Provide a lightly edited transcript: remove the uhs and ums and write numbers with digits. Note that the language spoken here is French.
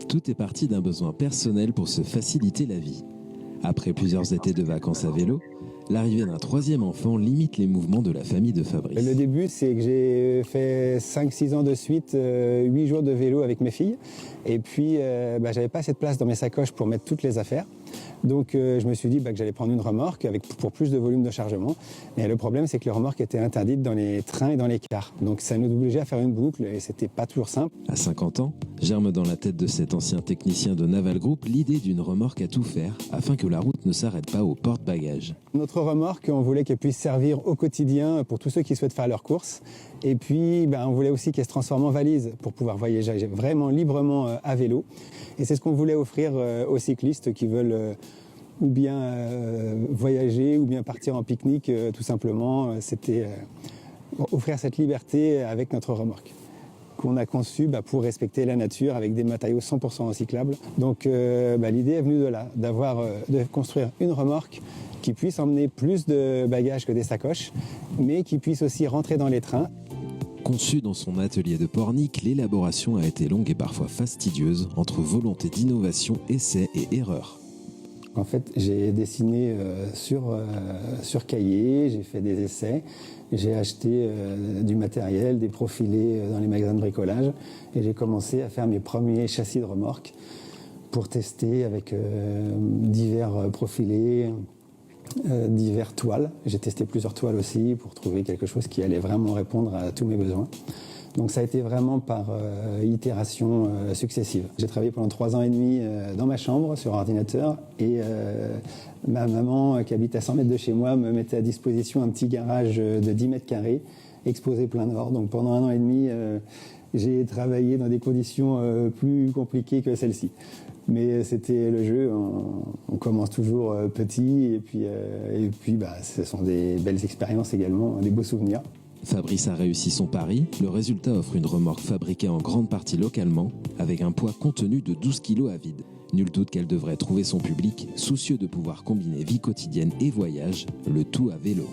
Tout est parti d'un besoin personnel pour se faciliter la vie. Après plusieurs étés de vacances à vélo, l'arrivée d'un troisième enfant limite les mouvements de la famille de Fabrice. Le début, c'est que j'ai fait 5-6 ans de suite, 8 jours de vélo avec mes filles. Et puis, j'avais pas assez de place dans mes sacoches pour mettre toutes les affaires. Donc, je me suis dit que j'allais prendre une remorque pour plus de volume de chargement. Mais le problème, c'est que les remorques étaient interdites dans les trains et dans les cars. Donc, ça nous obligeait à faire une boucle et c'était pas toujours simple. À 50 ans, germe dans la tête de cet ancien technicien de Naval Group l'idée d'une remorque à tout faire afin que la route ne s'arrête pas au porte-bagages. Notre remorque, on voulait qu'elle puisse servir au quotidien pour tous ceux qui souhaitent faire leurs courses. Et puis, on voulait aussi qu'elle se transforme en valise pour pouvoir voyager vraiment librement à vélo. Et c'est ce qu'on voulait offrir aux cyclistes qui veulent ou bien voyager ou bien partir en pique-nique, tout simplement. C'était offrir cette liberté avec notre remorque qu'on a conçue pour respecter la nature avec des matériaux 100% recyclables. Donc l'idée est venue de là, de construire une remorque qui puisse emmener plus de bagages que des sacoches, mais qui puisse aussi rentrer dans les trains. Conçue dans son atelier de Pornic, l'élaboration a été longue et parfois fastidieuse, entre volonté d'innovation, essais et erreurs. En fait, j'ai dessiné sur cahier, j'ai fait des essais, j'ai acheté du matériel, des profilés dans les magasins de bricolage et j'ai commencé à faire mes premiers châssis de remorque pour tester avec divers profilés, divers toiles. J'ai testé plusieurs toiles aussi pour trouver quelque chose qui allait vraiment répondre à tous mes besoins. Donc ça a été vraiment par itération successive. J'ai travaillé pendant 3 ans et demi dans ma chambre sur ordinateur et ma maman qui habite à 100 mètres de chez moi me mettait à disposition un petit garage de 10 mètres carrés exposé plein nord. Donc pendant 1 an et demi, j'ai travaillé dans des conditions plus compliquées que celle-ci. Mais c'était le jeu, on commence toujours petit et puis ce sont des belles expériences également, des beaux souvenirs. Fabrice a réussi son pari. Le résultat offre une remorque fabriquée en grande partie localement, avec un poids contenu de 12 kg à vide. Nul doute qu'elle devrait trouver son public, soucieux de pouvoir combiner vie quotidienne et voyage, le tout à vélo.